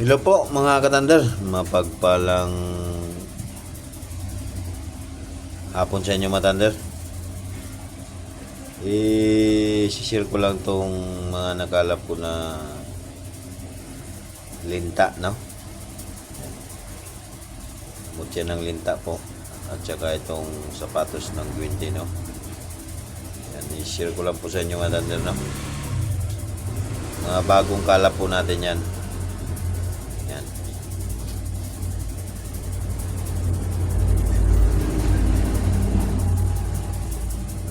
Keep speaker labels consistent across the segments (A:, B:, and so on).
A: Hello po mga katander, mapagpalang hapon sa inyo mga tander. I-share ko lang tong mga nakalap ko na linta, no? Mutya ng linta po at saka itong sapatos ng gwinte, no? Yan, i-share ko lang po sa inyo mga tander, no? Mga bagong kalap po natin yan. Yan.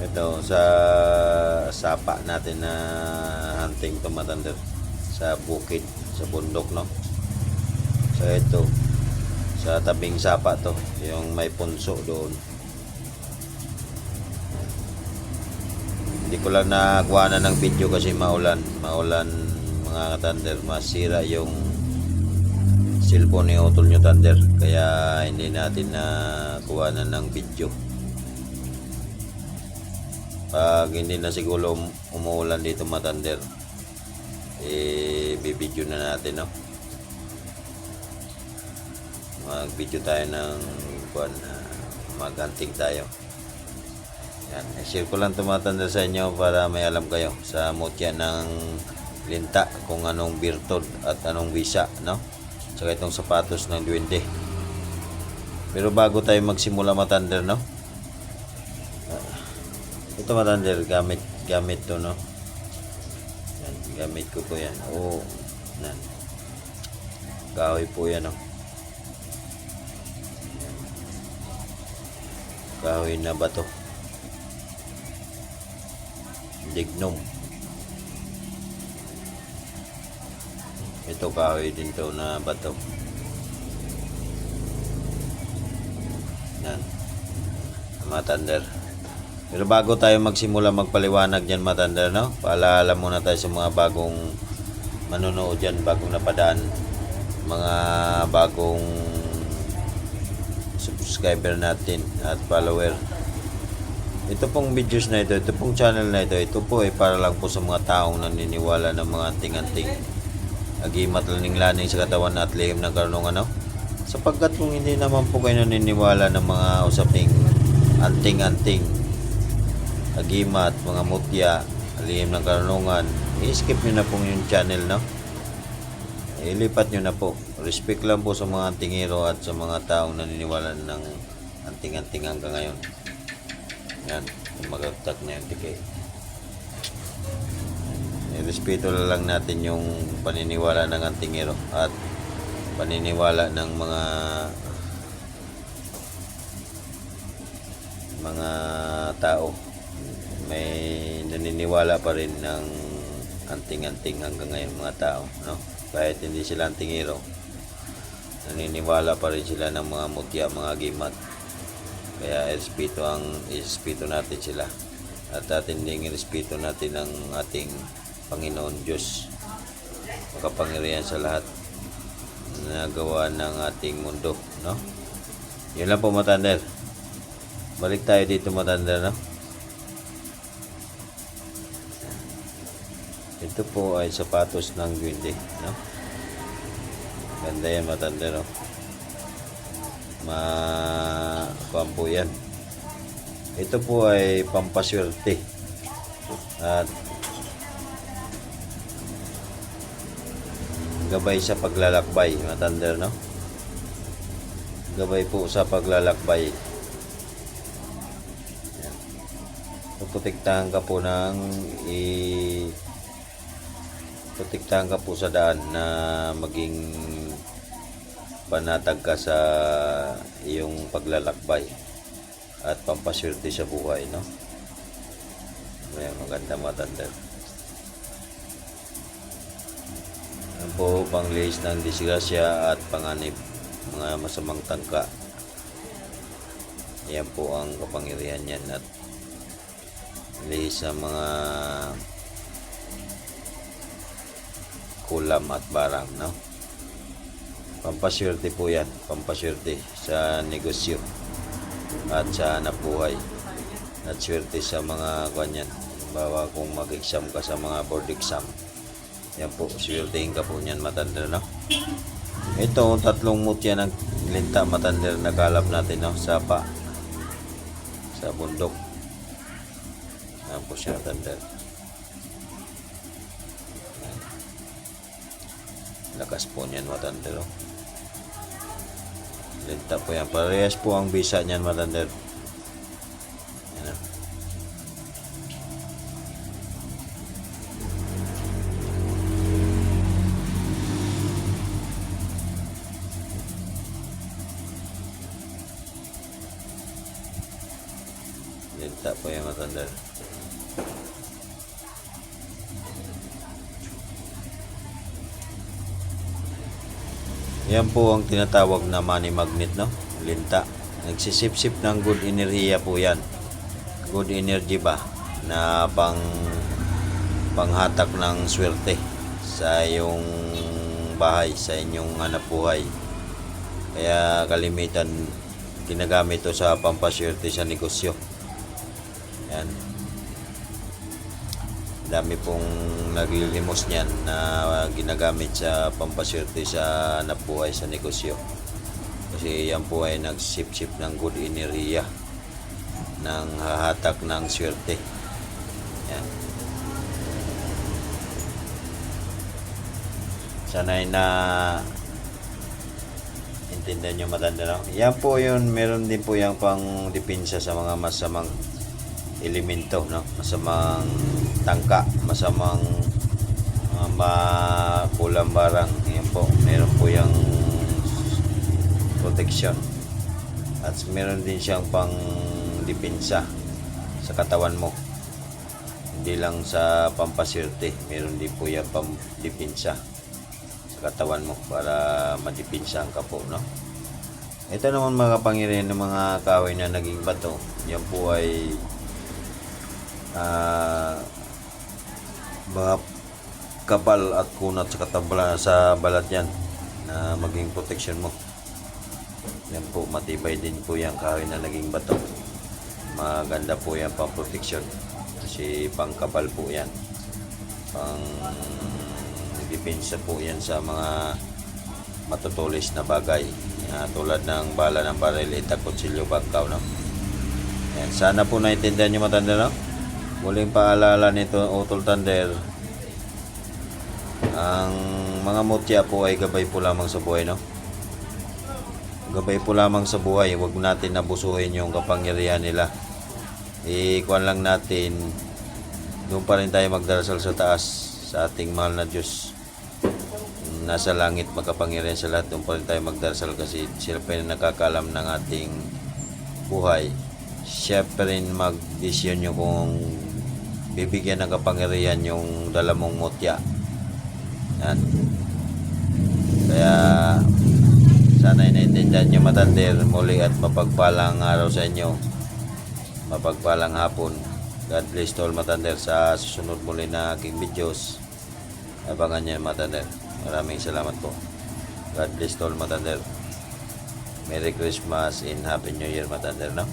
A: Ito sa sapa natin na hunting tumatander sa bukid, sa bundok, no? So ito sa tabing sapa to, yung may punso doon. Hindi ko lang nagawa na ng video kasi maulan mga katander, masira yung cellphone ni Utol nyo Thunder, kaya hindi natin na kuha na ng video. Pag hindi na siguro umuulan dito mga Thunder, bibidyo na natin, no? Mag video tayo ng buwan na mag-hunting tayo. Yan, share ko lang mga Thunder sa inyo para may alam kayo sa mutya ng linta kung anong birtod at anong bisa, no? Saka itong sapatos ng duwende. Pero bago tayo magsimula mga Thunder, no? Ito mga Thunder, gamit to, no? Yan, gamit ko po yan. Oo, yan. Kahoy po yan, no? Yan. Kahoy na bato. Dignum. Ito kahoy din to na bato. Yan, mga Thunder. Pero bago tayo magsimula magpaliwanag dyan mga Thunder, no? Paalala muna tayo sa mga bagong manonood dyan, bagong napadaan, mga bagong subscriber natin at follower. Ito pong videos na ito pong channel na ito po ay para lang po sa mga taong naniniwala ng mga anting-anting, agimat laning-laning sa katawan at lihim ng karunungan, no? Sapagkat kung hindi naman po kayo naniniwala ng mga usaping anting-anting, agimat, mga mutya, lihim ng karunungan, i-skip nyo na po yung channel, no? Ilipat nyo na po. Respect lang po sa mga antingero at sa mga taong naniniwala ng anting-anting hanggang ngayon. Yan, magagtak na yung tikay. Respeto lang natin yung paniniwala ng antingero at paniniwala ng mga tao. May naniniwala pa rin ng anting-anting hanggang ngayon mga tao, no? Kahit hindi sila antingero, naniniwala pa rin sila ng mga mutya, mga gimat. Kaya irespeto natin sila at atin ding irespeto natin ang ating Panginoon Diyos, makapangyarihan sa lahat na gawa ng ating mundo, no? Yun lang po mga Thunder. Balik tayo dito mga Thunder, no? Ito po ay sapatos ng duwende, no? Ganda yan mga Thunder, no? Kampo yan. Ito po ay pampaswerte at gabay sa paglalakbay mga Thunder, no? Gabay po sa paglalakbay. Yan. Protektahan ka po protektahan ka po sa daan na maging panatag ka sa iyong paglalakbay at pampaswerte sa buhay, no? May maganda mga Thunder. Yan po panglihis ng disgrasya at panganib, mga masamang tangka. Yan po ang kapangyarihan yan at lihis sa mga kulam at barang, no? Pampaswerte po yan, pampaswerte sa negosyo at sa hanap buhay at swerte sa mga kanyan. Bawa kung mag-exam ka sa mga board exam, yan po, swertehin ka po niyan mga Thunder, no? Ito, tatlong mutya ng linta matander na kalap natin, no? Sa bundok. Yan po siya matander. Lakas po niyan matander, oh. Linta po yan. Parehas po ang bisa niyan matander. Yan, oh. Linta po yan matander. Yan po ang tinatawag na money magnet, no? Linta. Nagsisip-sip ng good enerhiya po yan. Good energy ba? Na panghatak ng swerte sa iyong bahay, sa inyong hanap buhay. Kaya kalimitan ginagamit ito sa pampaswerte sa negosyo. Yan. Dami pong naglilimos niyan na ginagamit sa pampaswerte sa nabuhay sa negosyo. Kasi yan po ay nagsip-sip ng good enerhiya, ng hahatak ng swerte. Yan. Sana'y na intindihan nyo matanda, no? Yan po yun, meron din po yung pang depensa sa mga masamang elemento, no? Masamang tangka, masamang makulang barang. Yan po, meron po yung protection. At meron din siyang pang depensa sa katawan mo. Hindi lang sa pampaswerte, meron din po yung pang depensa sa katawan mo para madipinsahan ka po, no? Ito naman mga kapangyarihan ng mga kahoy na naging bato. Yan po ay mga kapal at kunat sa katabla sa balat yan na maging protection mo. Yan po, matibay din po yung kahoy na naging bato. Maganda po yan pang protection kasi pang kapal po yan, pang depensa po yan sa mga matutulis na bagay, tulad ng bala ng baril, itak, kutsilyo, bangkaw, no? Yan. Sana po naintindihan nyo matanda, no? Muling paalala nito, Utol Thunder, ang mga mutya po ay gabay po lamang sa buhay, no? Gabay po lamang sa buhay. Huwag natin nabusuhin yung kapangyarihan nila. Ikuan lang natin, doon pa rin tayo magdarasal sa taas, sa ating mahal na Diyos. Nasa langit, makapangyarihan sa lahat. Doon pa rin tayo magdarasal kasi sila pa rin nakakalam ng ating buhay. Siya pa rin mag-desisyon nyo kung bibigyan ng kapangyarihan yung dala mong mutya. Yan. Kaya sana inaintindihan nyo matander muli at mapagpalang araw sa inyo, mapagpalang hapon. God bless to all matander. Sa susunod muli na aking videos, abangan nyo matander. Maraming salamat po. God bless to all matander. Merry Christmas and Happy New Year matander, no?